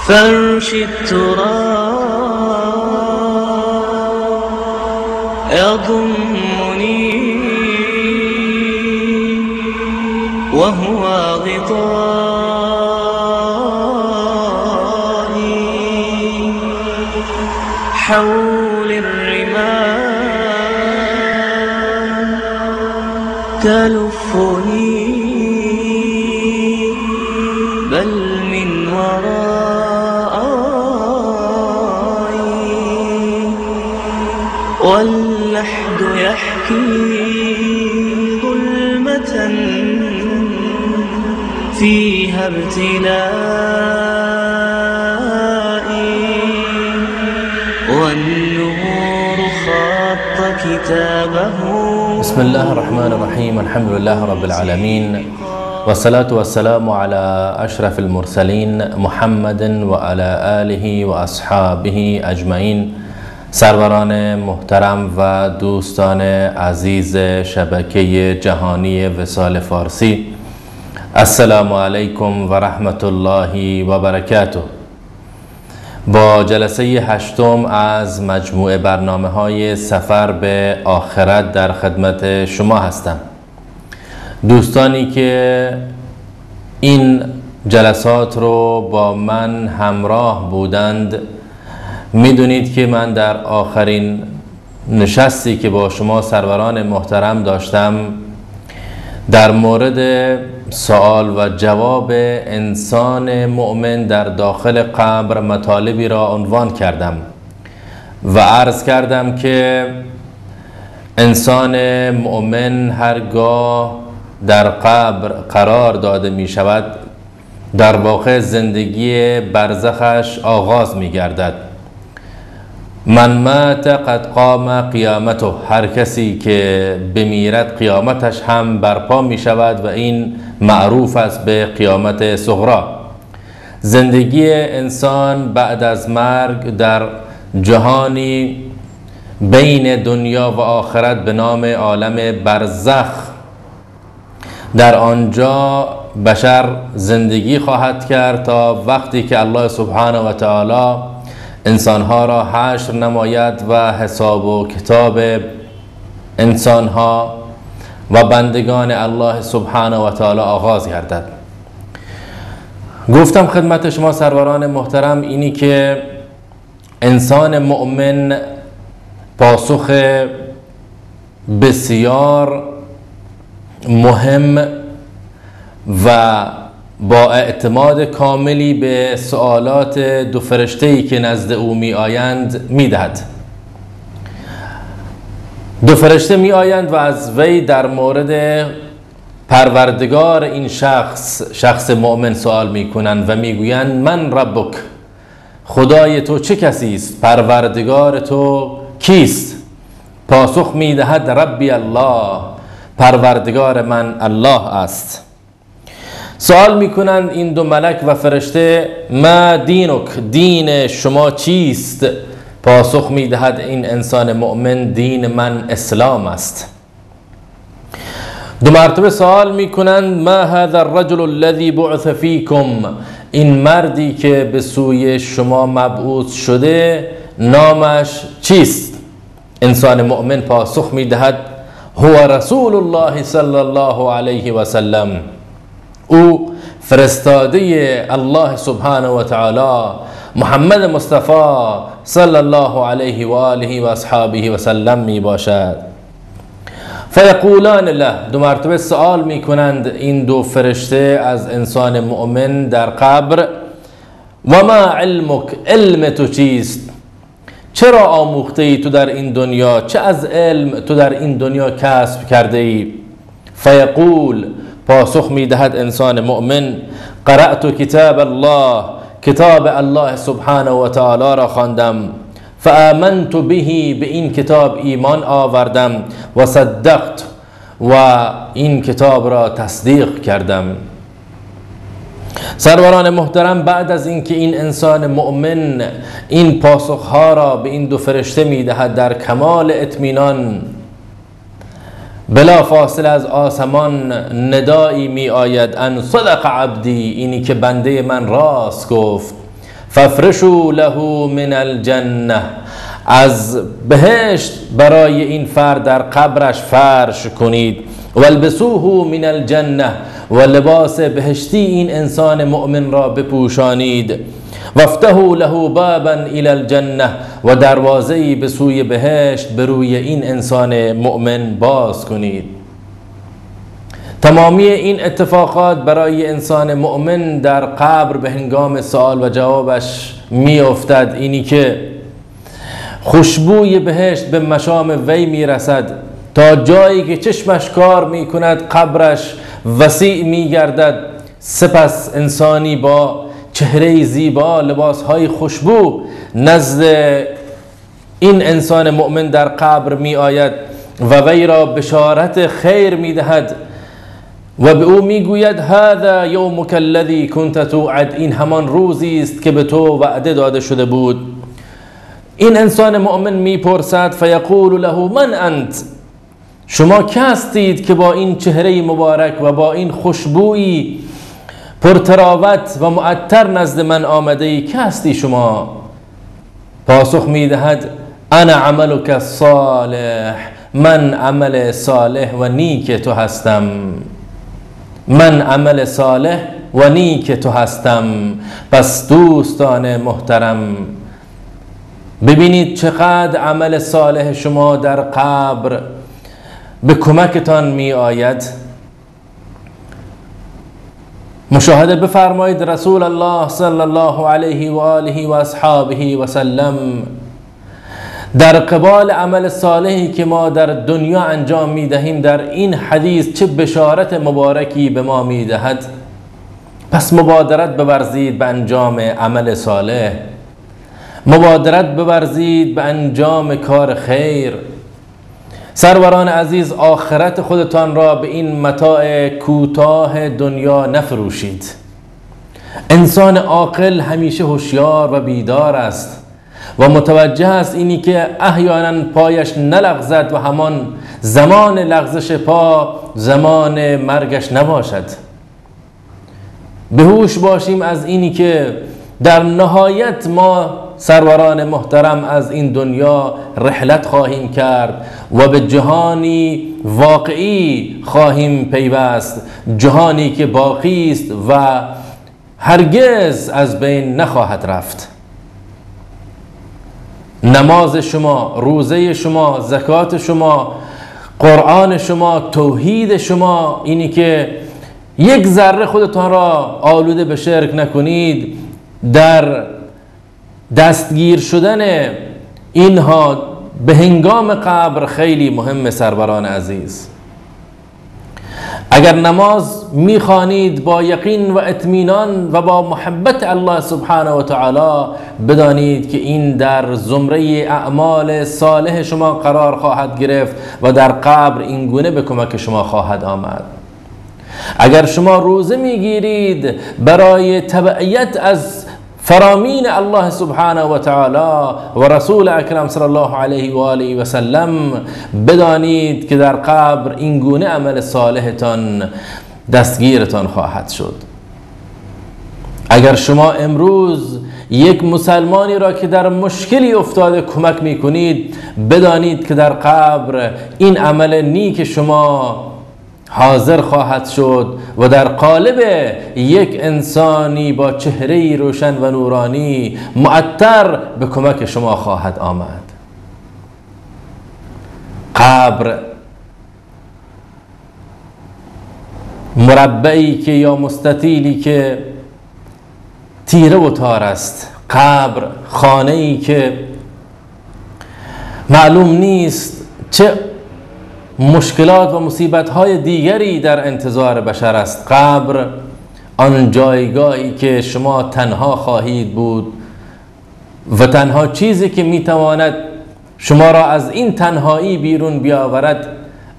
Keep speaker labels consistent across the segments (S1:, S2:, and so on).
S1: فرش التراب يضمني وهو غطائي، حول الرمال تلفني، بل من ورائي، واللحد يحكي ظلمة فيها ابتلائي، والنور خط كتابه.
S2: بسم الله الرحمن الرحيم. الحمد لله رب العالمين، والصلاة والسلام على أشرف المرسلين محمد وعلى آله وأصحابه أجمعين. سروران محترم و دوستان عزیز شبکه جهانی وصال فارسی، السلام علیکم و رحمت الله و برکاته. با جلسه هشتم از مجموعه برنامه‌های سفر به آخرت در خدمت شما هستم. دوستانی که این جلسات رو با من همراه بودند میدونید که من در آخرین نشستی که با شما سروران محترم داشتم در مورد سوال و جواب انسان مؤمن در داخل قبر مطالبی را عنوان کردم و عرض کردم که انسان مؤمن هرگاه در قبر قرار داده می شود در واقع زندگی برزخش آغاز می گردد. من مات قد قام قیامته، هر کسی که بمیرد قیامتش هم برپا می شود و این معروف است به قیامت صغری. زندگی انسان بعد از مرگ در جهانی بین دنیا و آخرت به نام عالم برزخ، در آنجا بشر زندگی خواهد کرد تا وقتی که الله سبحانه و تعالی انسانها را حشر نماید و حساب و کتاب انسانها و بندگان الله سبحانه و تعالی آغاز گردد. گفتم خدمت شما سروران محترم اینی که انسان مؤمن پاسخ بسیار مهم و با اعتماد کاملی به سوالات دو فرشته‌ای که نزد او می آیند می دهد. دو فرشته می آیند و از وی در مورد پروردگار این شخص مؤمن سوال می کنند و می گویند من ربک، خدای تو چه کسی است؟ پروردگار تو کیست؟ پاسخ می دهد ربی الله، پروردگار من الله است. سوال میکنند این دو ملک و فرشته ما دینک، دین شما چیست؟ پاسخ میدهد این انسان مؤمن دین من اسلام است. دو مرتبه سوال میکنند ما هذا الرجل الذي بعث فيكم، این مردی که به سوی شما مبعوث شده نامش چیست؟ انسان مؤمن پاسخ میدهد هو رسول الله صلی الله علیه و سلم، او فرستاده الله سبحانه و تعالی محمد مصطفی صلی الله علیه و آله و اصحابه و سلم می باشد. فیقولان له، دو مرتبه سوال می کنند این دو فرشته از انسان مؤمن در قبر و ما علمک، علم تو چیست؟ چرا آموخته ای تو در این دنیا؟ چه از علم تو در این دنیا کسب کرده ای؟ فیقول، پاسخ میدهد انسان مؤمن قرأت کتاب الله، کتاب الله سبحانه و تعالی را خواندم، فآمنت به، به این کتاب ایمان آوردم، و صدقت، و این کتاب را تصدیق کردم. سروران محترم، بعد از اینکه این انسان مؤمن این پاسخها را به این دو فرشته میدهد در کمال اطمینان، بلا فاصله از آسمان ندایی می آید ان صدق عبدی، اینی که بنده من راست گفت، فافرشوا له من الجنه، از بهشت برای این فرد در قبرش فرش کنید. والبسوه من الجنه، و لباس بهشتی این انسان مؤمن را بپوشانید. وافتحوا له بابا الى الجنه، و دروازه‌ای به سوی بهشت به روی این انسان مؤمن باز کنید. تمامی این اتفاقات برای انسان مؤمن در قبر به هنگام سوال و جوابش می افتد. اینی که خوشبوی بهشت به مشام وی می رسد تا جایی که چشمش کار می کند قبرش وسیع می گردد. سپس انسانی با چهره زیبا، لباسهای خوشبو نزد این انسان مؤمن در قبر می آید و وی را بشارت خیر می دهد و به او می گوید هذا یومک الذی کنت توعد، این همان روزی است که به تو وعده داده شده بود. این انسان مؤمن می پرسد فیقول له من انت، شما که هستید که با این چهره مبارک و با این خوشبویی پرتراوت و معطر نزد من آمده ای؟ که هستی شما؟ پاسخ می دهد انا عملک الصالح، من عمل صالح و نیک تو هستم. من عمل صالح و نیک تو هستم. پس دوستان محترم، ببینید چقدر عمل صالح شما در قبر به کمکتان می آید. مشاهده بفرمایید رسول الله صلی الله علیه و آله و اصحابه و سلم در قبال عمل صالحی که ما در دنیا انجام می دهیم در این حدیث چه بشارت مبارکی به ما می دهد. پس مبادرت بورزید به انجام عمل صالح، مبادرت بورزید به انجام کار خیر. سروران عزیز، آخرت خودتان را به این متاع کوتاه دنیا نفروشید. انسان عاقل همیشه هوشیار و بیدار است و متوجه است اینی که احیانا پایش نلغزد و همان زمان لغزش پا زمان مرگش نباشد. به هوش باشیم از اینی که در نهایت ما سروران محترم از این دنیا رحلت خواهیم کرد و به جهانی واقعی خواهیم پیوست، جهانی که باقی است و هرگز از بین نخواهد رفت. نماز شما، روزه شما، زکات شما، قرآن شما، توحید شما، اینی که یک ذره خودتان را آلوده به شرک نکنید، در دستگیر شدن اینها به هنگام قبر خیلی مهم. سروران عزیز، اگر نماز میخوانید با یقین و اطمینان و با محبت الله سبحانه و تعالی، بدانید که این در زمره اعمال صالح شما قرار خواهد گرفت و در قبر این گونه به کمک شما خواهد آمد. اگر شما روزه میگیرید برای تبعیت از فرامین الله سبحانه و تعالی و رسول اکرم صلی الله علیه و آله و سلم، بدانید که در قبر این گونه عمل صالحتان دستگیرتان خواهد شد. اگر شما امروز یک مسلمانی را که در مشکلی افتاده کمک میکنید، بدانید که در قبر این عمل نیک شما حاضر خواهد شد و در قالب یک انسانی با چهره روشن و نورانی معطر به کمک شما خواهد آمد. قبر مربعی که یا مستطیلی که تیره و تار است. قبر خانه‌ای که معلوم نیست چه مشکلات و مصیبت‌های دیگری در انتظار بشر است. قبر آن جایگاهی که شما تنها خواهید بود و تنها چیزی که میتواند شما را از این تنهایی بیرون بیاورد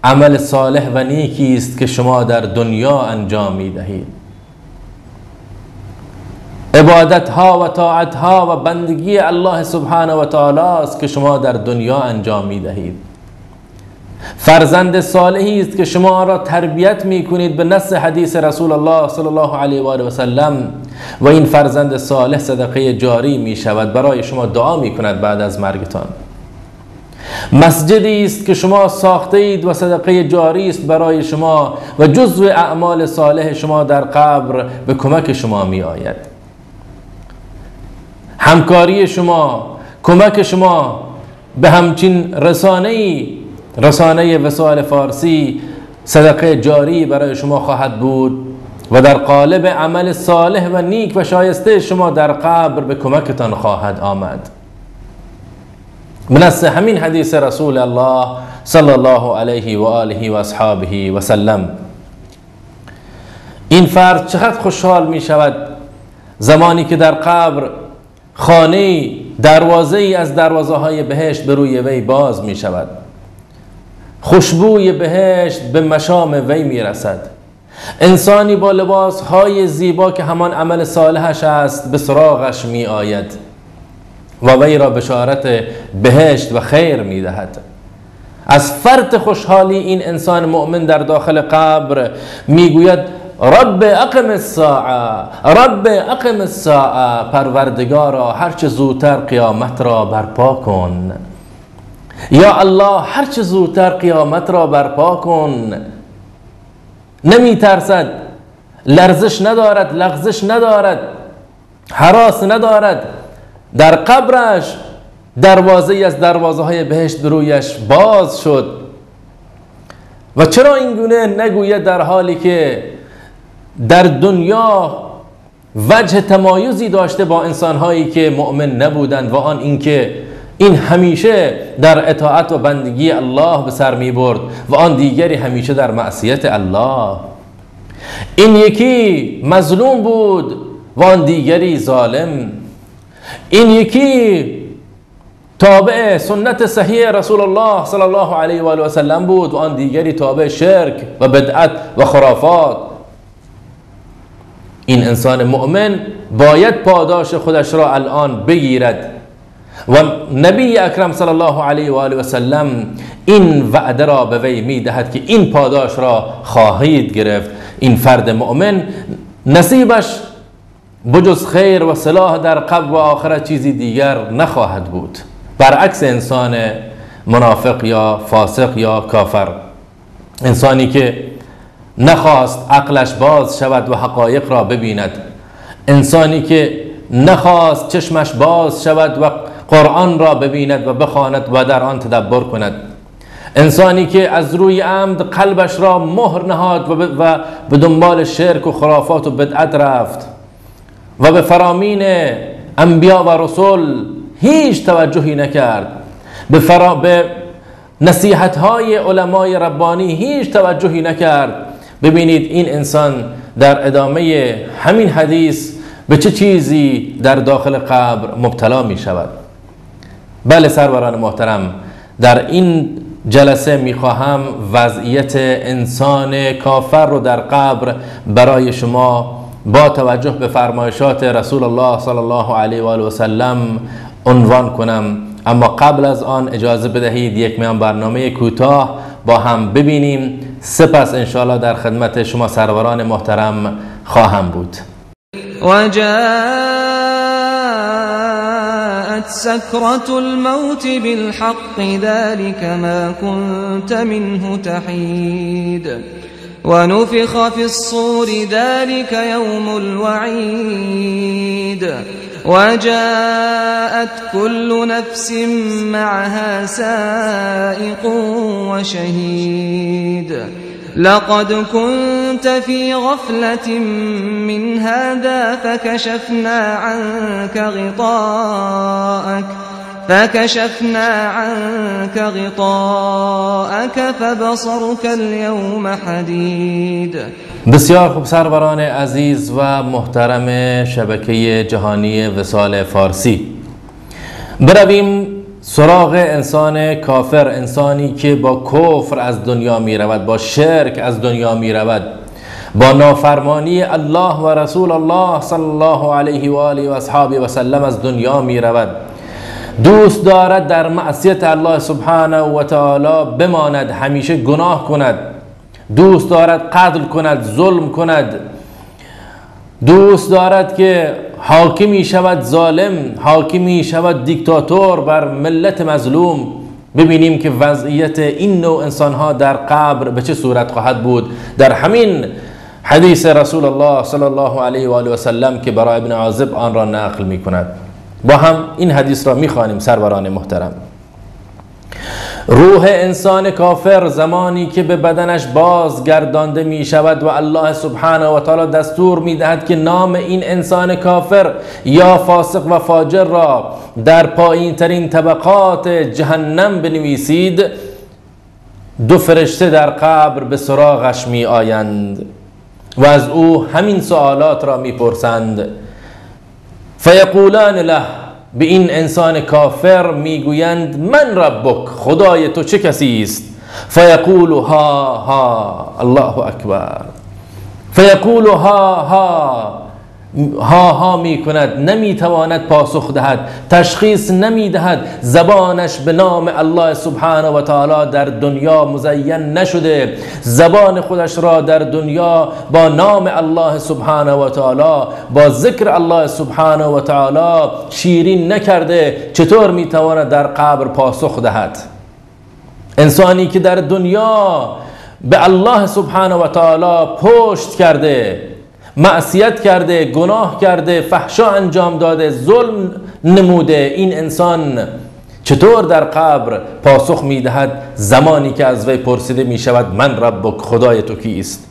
S2: عمل صالح و نیکی است که شما در دنیا انجام میدهید. عبادت ها و طاعت ها و بندگی الله سبحانه و تعالی است که شما در دنیا انجام میدهید. فرزند صالحی است که شما را تربیت میکنید به نص حدیث رسول الله صلی الله علیه و آله و سلم و این فرزند صالح صدقه جاری می شود، برای شما دعا می کند بعد از مرگتان. مسجدی است که شما ساخته اید و صدقه جاری است برای شما و جزو اعمال صالح شما در قبر به کمک شما می آید. همکاری شما، کمک شما به همچین رسانه وسال فارسی صدقه جاری برای شما خواهد بود و در قالب عمل صالح و نیک و شایسته شما در قبر به کمکتان خواهد آمد. بنص همین حدیث رسول الله صلی الله علیه و آله و اصحابه و سلم، این فرد چقدر خوشحال می شود زمانی که در قبر خانه دروازه ای از دروازه های بهشت به روی وی باز می شود، خوشبوی بهشت به مشام وی می رسد، انسانی با لباس های زیبا که همان عمل صالحش است به سراغش می آید و وی را بشارت بهشت و خیر می دهد. از فرط خوشحالی این انسان مؤمن در داخل قبر می گوید رب اقم الساعه، رب اقم الساعه، پروردگارا هرچه زودتر قیامت را برپا کن. یا الله هرچه زودتر قیامت را برپا کن. نمی ترسد، لرزش ندارد، لغزش ندارد، هراس ندارد. در قبرش دروازه از دروازه های بهشت به رویش باز شد و چرا این گونه نگوید در حالی که در دنیا وجه تمایزی داشته با انسانهایی که مؤمن نبودند و آن اینکه این همیشه در اطاعت و بندگی الله به سر می برد و آن دیگری همیشه در معصیت الله. این یکی مظلوم بود و آن دیگری ظالم. این یکی تابع سنت صحیح رسول الله صلی الله علیه و آله و سلم بود و آن دیگری تابع شرک و بدعت و خرافات. این انسان مؤمن باید پاداش خودش را الان بگیرد و نبی اکرم صلی الله علیه و آله و سلم این وعده را به وی میدهد که این پاداش را خواهید گرفت. این فرد مؤمن نصیبش بجز خیر و صلاح در قبر و آخرت چیزی دیگر نخواهد بود، برعکس انسان منافق یا فاسق یا کافر. انسانی که نخواست عقلش باز شود و حقایق را ببیند، انسانی که نخواست چشمش باز شود و قرآن را ببیند و بخواند و در آن تدبر کند، انسانی که از روی عمد قلبش را مهر نهاد و به دنبال شرک و خرافات و بدعت رفت و به فرامین انبیا و رسول هیچ توجهی نکرد، به نصیحت‌های علمای ربانی هیچ توجهی نکرد. ببینید این انسان در ادامه همین حدیث به چه چیزی در داخل قبر مبتلا می شود. بله سروران محترم، در این جلسه می خواهم وضعیت انسان کافر رو در قبر برای شما با توجه به فرمایشات رسول الله صلی الله علیه و آله و سلم عنوان کنم. اما قبل از آن اجازه بدهید یک میان برنامه کوتاه با هم ببینیم، سپس انشاءالله در خدمت شما سروران محترم خواهم بود.
S3: وجاءت سكرة الموت بالحق ذلك ما كنت منه تحيد ونفخ في الصور ذلك يوم الوعيد وجاءت كل نفس معها سائق وشهيد لقد كنت في غفلة من هذا فكشفنا عنك غطاءك فبصرك اليوم حديد.
S2: بسیار خوب سروران عزیز و محترم شبکه جهانی وسال فارسی، برویم سراغ انسان کافر، انسانی که با کفر از دنیا می رود، با شرک از دنیا می رود، با نافرمانی الله و رسول الله صلی الله علیه و آله و اصحابه و سلم از دنیا می رود دوست دارد در معصیت الله سبحانه و تعالی بماند، همیشه گناه کند، دوست دارد قتل کند، ظلم کند، دوست دارد که حاکمی شود ظالم، حاکمی شود دیکتاتور بر ملت مظلوم. ببینیم که وضعیت این نوع انسانها در قبر به چه صورت خواهد بود. در همین حدیث رسول الله صلی الله علیه و آله و سلم که برای ابن عازب آن را نقل می کند، با هم این حدیث را می خوانیم سروران محترم. روح انسان کافر زمانی که به بدنش بازگردانده می شود و الله سبحانه و تعالی دستور می دهد که نام این انسان کافر یا فاسق و فاجر را در پایین ترین طبقات جهنم بنویسید، دو فرشته در قبر به سراغش می آیند و از او همین سوالات را می پرسند. فیقولان له، به این انسان کافر میگویند من ربک، خدای تو چه کسی است؟ فیقول ها ها، الله اکبر، فیقول ها ها، ها ها می کند، نمیتواند پاسخ دهد، تشخیص نمیدهد. زبانش به نام الله سبحانه و تعالی در دنیا مزین نشده، زبان خودش را در دنیا با نام الله سبحانه و تعالی، با ذکر الله سبحانه و تعالی شیرین نکرده. چطور میتواند در قبر پاسخ دهد؟ انسانی که در دنیا به الله سبحانه و تعالی پشت کرده، معصیت کرده، گناه کرده، فحشا انجام داده، ظلم نموده، این انسان چطور در قبر پاسخ میدهد زمانی که از وی پرسیده می شود من ربک، خدای تو کیست؟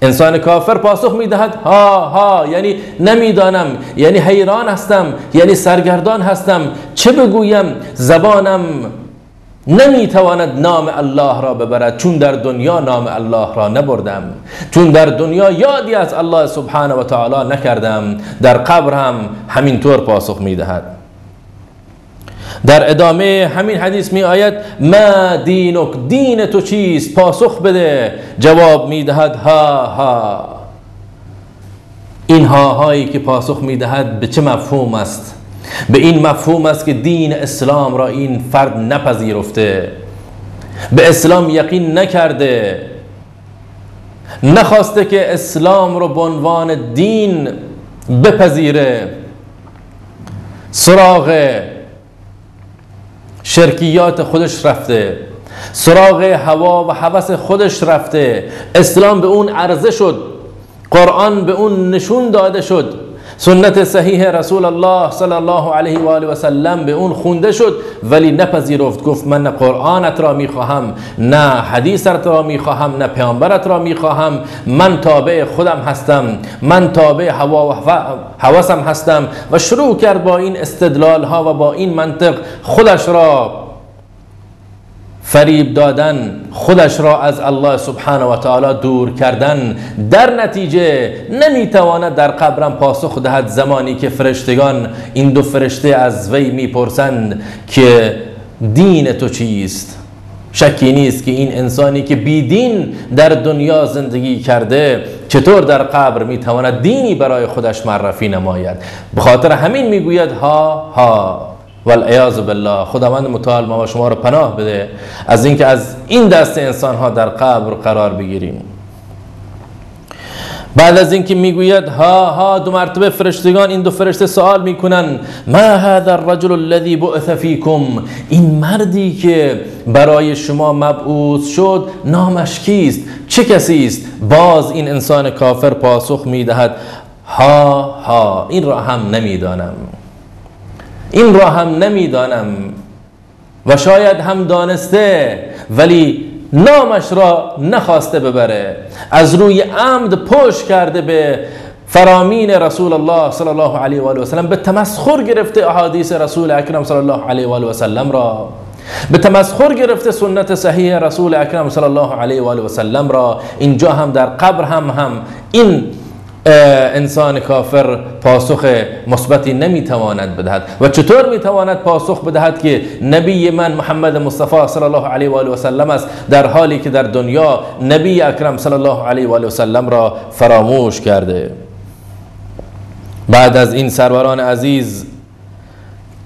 S2: انسان کافر پاسخ میدهد ها ها، یعنی نمیدانم، یعنی حیران هستم، یعنی سرگردان هستم، چه بگویم؟ زبانم نمیتواند نام الله را ببرد، چون در دنیا نام الله را نبردم، چون در دنیا یادی از الله سبحانه و تعالی نکردم. در قبر هم همینطور پاسخ میدهد. در ادامه همین حدیث می آید ما دینک، دین تو چیست؟ پاسخ بده. جواب میدهد ها ها. این ها هایی که پاسخ میدهد به چه مفهوم است؟ به این مفهوم است که دین اسلام را این فرد نپذیرفته، به اسلام یقین نکرده، نخواسته که اسلام را به عنوان دین بپذیره، سراغ شرکیات خودش رفته، سراغ هوا و هوس خودش رفته. اسلام به اون عرضه شد، قرآن به اون نشون داده شد، سنت صحیح رسول الله صلی الله علیه و آله و سلم به اون خونده شد، ولی نپذیرفت. گفت من نه قرآنت را میخواهم، نه حدیثت را میخواهم، نه پیامبرت را میخواهم، من تابع خودم هستم، من تابع هوا و هوسم هستم. و شروع کرد با این استدلال ها و با این منطق خودش را فریب دادن، خودش را از الله سبحانه و تعالی دور کردن. در نتیجه نمیتواند در قبرم پاسخ دهد زمانی که فرشتگان، این دو فرشته از وی میپرسند که دین تو چیست. شکی نیست که این انسانی که بی دین در دنیا زندگی کرده چطور در قبر میتواند دینی برای خودش معرفی نماید. به خاطر همین میگوید ها ها. والعیاذ بالله. خداوند متعال ما و شما را پناه بده از اینکه از این دست انسان ها در قبر قرار بگیریم. بعد از اینکه میگوید ها ها، دو مرتبه فرشتگان، این دو فرشته سوال میکنن ما هذا الرجل الذي بعث فيكم، این مردی که برای شما مبعوث شد نامش کیست؟ چه کسی است؟ باز این انسان کافر پاسخ میدهد ها ها، این را هم نمیدانم، این را هم نمیدانم، و شاید هم دانسته ولی نامش را نخواسته ببره. از روی عمد پشت کرده به فرامین رسول الله صلی الله علیه و آله و سلم، به تمسخر گرفته احادیث رسول اکرم صلی الله علیه و آله و سلم را، به تمسخر گرفته سنت صحیح رسول اکرم صلی الله علیه و آله و سلم را. اینجا هم در قبر هم این انسان کافر پاسخ مثبتی نمیتواند بدهد. و چطور میتواند پاسخ بدهد که نبی من محمد مصطفی صلی الله علیه و آله و سلم است، در حالی که در دنیا نبی اکرم صلی الله علیه و آله و سلم را فراموش کرده؟ بعد از این سروران عزیز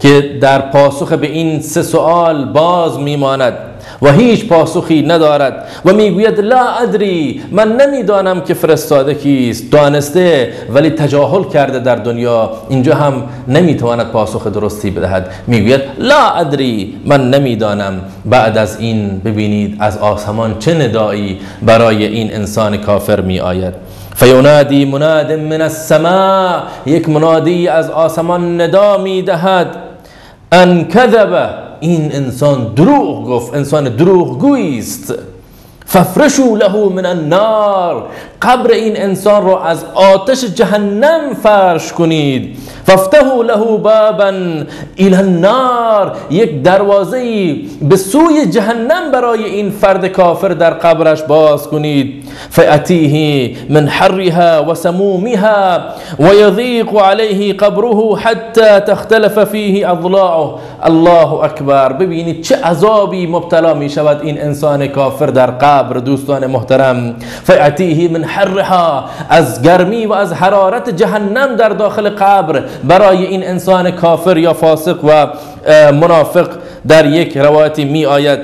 S2: که در پاسخ به این 3 سوال باز میماند و هیچ پاسخی ندارد و میگوید لا ادری، من نمیدانم که فرستاده کیست. دانسته ولی تجاهل کرده در دنیا، اینجا هم نمیتواند پاسخ درستی بدهد. میگوید لا ادری، من نمیدانم. بعد از این ببینید از آسمان چه ندایی برای این انسان کافر می آید. فینادی مناد من السماء، یک منادی از آسمان ندا می دهد ان کذب، این انسان دروغ گفت، انسان دروغگویی است. فافرشوا له من النار، قبر این انسان را از آتش جهنم فرش کنید. فافتحوا له بابا الی النار، یک دروازه به سوی جهنم برای این فرد کافر در قبرش باز کنید. فیأتیه من حرها و سمومها و یضیق علیه قبره حتی تختلف فیه اضلاعه. الله اکبر. ببینید چه عذابی مبتلا می شود این انسان کافر در قبر دوستان محترم. فیأتیه من حرها، از گرمی و از حرارت جهنم در داخل قبر برای این انسان کافر یا فاسق و منافق در یک روایتی می آید.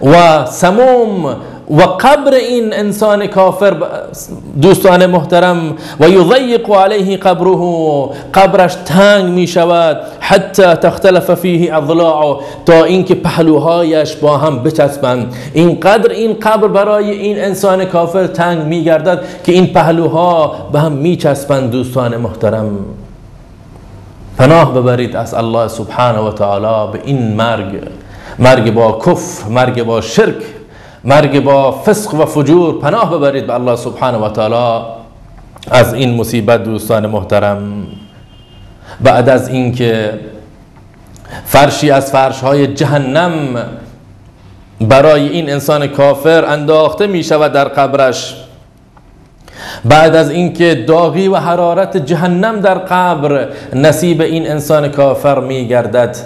S2: و سموم، و قبر این انسان کافر دوستان محترم، و یضیق علیه قبره، قبرش تنگ می شود. حتی تختلف فیه اضلاعه، تا اینکه پهلوهایش با هم بچسبند. اینقدر این قبر برای این انسان کافر تنگ می گردد که این پهلوها به هم می چسبند. دوستان محترم پناه ببرید از الله سبحانه و تعالی به این مرگ با کفر، مرگ با شرک، مرگ با فسق و فجور. پناه ببرید به الله سبحانه و تعالی از این مصیبت. دوستان محترم بعد از اینکه فرشی از فرش‌های جهنم برای این انسان کافر انداخته می شود در قبرش، بعد از اینکه داغی و حرارت جهنم در قبر نصیب این انسان کافر می گردد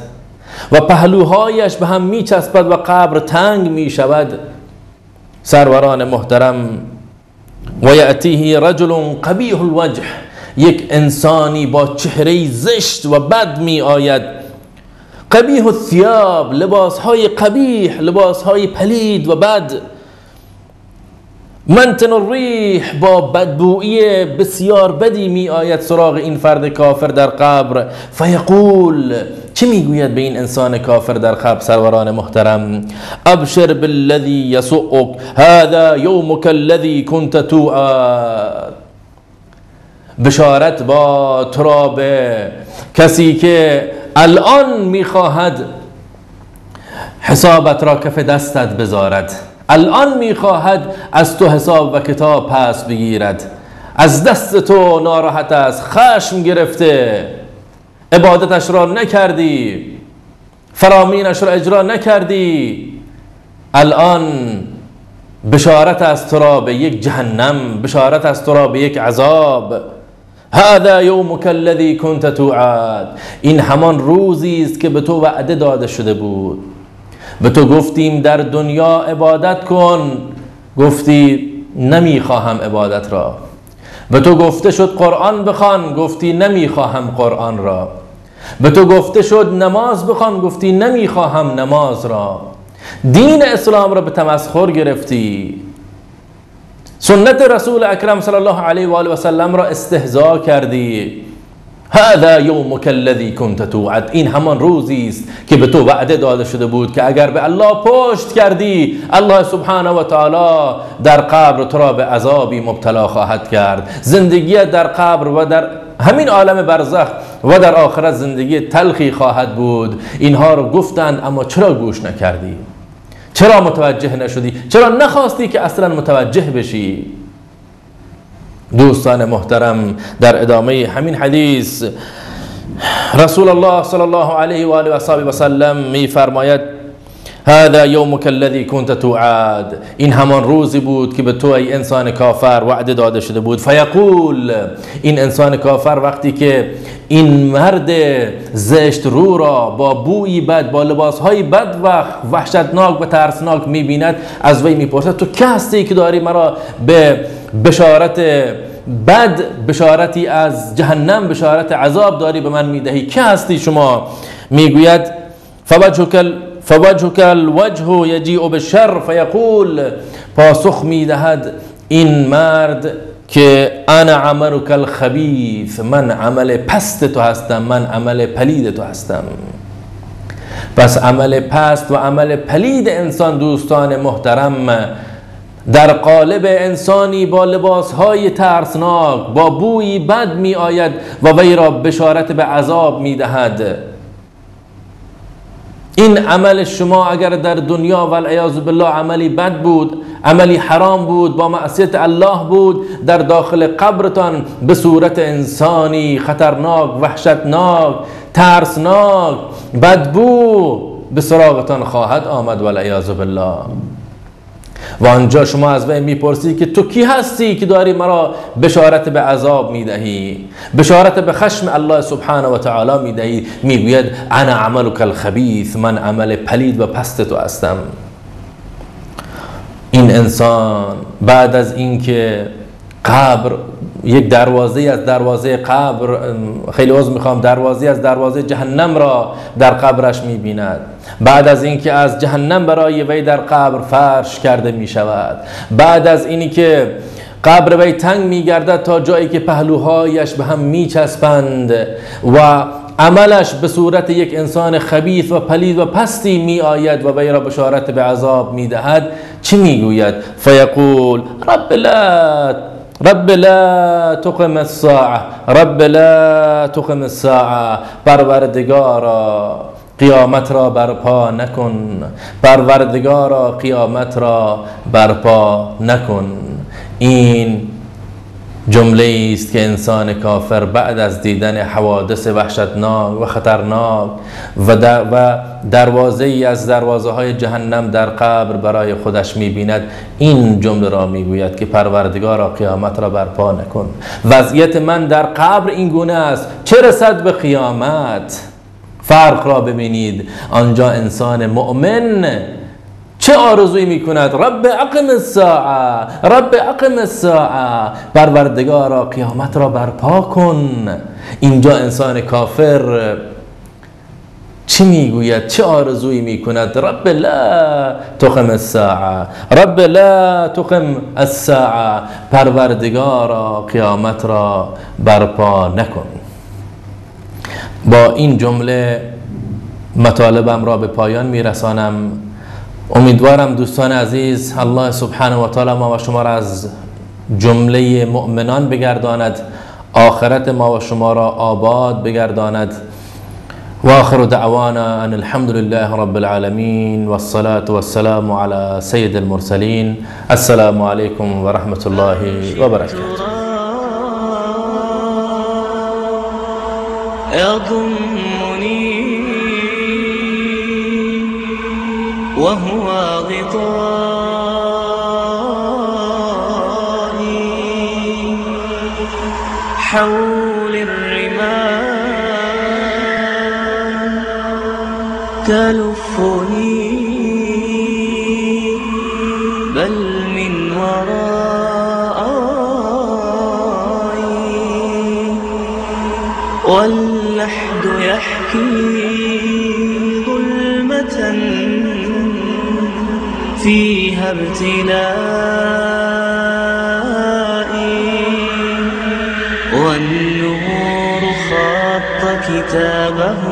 S2: و پهلوهایش به هم می چسبد و قبر تنگ می شود، سروران محترم و یأتیه رجل قبیح الوجه، یک انسانی با چهره زشت و بد می آید. قبیح الثیاب، لباسهای قبیح، لباسهای پلید و بد. منتن الریح، با بدبویی بسیار بدی می آید سراغ این فرد کافر در قبر. فیقول، چه میگوید به این انسان کافر در قبر سروران محترم؟ ابشر بالذی یسؤک، هذا یومک الذی کنت توعد. بشارت با تراب کسی که الان میخواهد حسابت را کف دستت بذارد، الان میخواهد از تو حساب و کتاب پس بگیرد، از دست تو ناراحت است، خشم گرفته، عبادتش را نکردی، فرامینش را اجرا نکردی. الان بشارت از تو را به یک جهنم، بشارت از تو را به یک عذاب. هذا یومک الذی کنت توعد، این همان روزی است که به تو وعده داده شده بود. به تو گفتیم در دنیا عبادت کن، گفتی نمیخواهم عبادت را. به تو گفته شد قرآن بخوان، گفتی نمیخواهم قرآن را. به تو گفته شد نماز بخوان، گفتی نمیخواهم نماز را. دین اسلام را به تمسخر گرفتی، سنت رسول اکرم صلی الله علیه و آله و سلم را استهزا کردی. هذا یومک الذی کنت توعد، این همان روزی است که به تو وعده داده شده بود که اگر به الله پشت کردی، الله سبحانه و تعالی در قبر تو را به عذابی مبتلا خواهد کرد. زندگی در قبر و در همین عالم برزخ و در آخرت زندگی تلخی خواهد بود. اینها رو گفتند اما چرا گوش نکردی؟ چرا متوجه نشدی؟ چرا نخواستی که اصلا متوجه بشی؟ دوستان محترم در ادامه همین حدیث رسول الله صلی الله علیه و آله و سلم می فرماید هذا یومک الذی کنت توعد، این همان روزی بود که به تو ای انسان کافر وعده داده شده بود. فیقول، این انسان کافر وقتی که این مرد زشت رو را با بویی بد، با لباسهای بد و وحشتناک و ترسناک میبیند، از وی میپرسد تو که هستی که داری مرا به بشارت بد بشارتی از جهنم، بشارت عذاب داری به من میدهی؟ که هستی شما؟ میگوید فوجهک الوجه یجیء بالشر فیقول، پاسخ میدهد این مرد که انا عملک الخبیث، من عمل پست تو هستم، من عمل پلید تو هستم. پس عمل پست و عمل پلید انسان دوستان محترم در قالب انسانی با لباسهای ترسناک، با بویی بد می آید و وی را بشارت به عذاب می دهد. این عمل شما اگر در دنیا والعیاذ بالله عملی بد بود، عملی حرام بود، با معصیت الله بود، در داخل قبرتان به صورت انسانی خطرناک، وحشتناک، ترسناک، بدبو به سراغتان خواهد آمد والعیاذ بالله. و آنجا شما از وی میپرسی که تو کی هستی که داری مرا بشارت به عذاب میدهی، بشارت به خشم الله سبحانه و تعالی میدهی؟ میگوید انا عملک الخبیث، من عمل پلید و پست تو هستم. این انسان بعد از اینکه قبر یک دروازه از دروازه قبر، خیلی عذر میخوام، دروازه از دروازه جهنم را در قبرش میبیند، بعد از اینکه از جهنم برای وی در قبر فرش کرده میشود، بعد از اینی که قبر وی تنگ میگردد تا جایی که پهلوهایش به هم میچسبند و عملش به صورت یک انسان خبیث و پلید و پستی می آید و وی را بشارت به عذاب می دهد، چی می گوید؟ فیقول رب لا تقم الساعه، رب لا تقم الساعه، پروردگارا قیامت را برپا نکن، پروردگارا قیامت را برپا نکن. این جمله است که انسان کافر بعد از دیدن حوادث وحشتناک و خطرناک و دروازه ای از دروازه های جهنم در قبر برای خودش میبیند، این جمله را میگوید که پروردگارا قیامت را برپا نکن. وضعیت من در قبر این گونه است، چه رسد به قیامت؟ فرق را ببینید. آنجا انسان مؤمن چه آرزویی میکند؟ رب اقم الساعه، رب اقم الساعه، پروردگارا قیامت را برپا کن. اینجا انسان کافر چی میگوید؟ چه آرزویی میکند؟ رب لا تقم الساعه، رب لا تقم الساعه، پروردگارا قیامت را برپا نکن. با این جمله مطالبم را به پایان میرسانم. امیدوارم دوستان عزیز الله سبحانه و تعالی ما و شما را از جمله مؤمنان بگرداند، آخرت ما و شما را آباد بگرداند. و آخر دعوانا ان الحمد لله رب العالمین و الصلاة والسلام على سید المرسلین. السلام علیکم و رحمت الله و برکاته.
S1: يضمني وهو غطائي حول الرمال تلفني بل من ورائي واللحد يحكي ظلمة فيها ابتلائي والنور خاط كتابه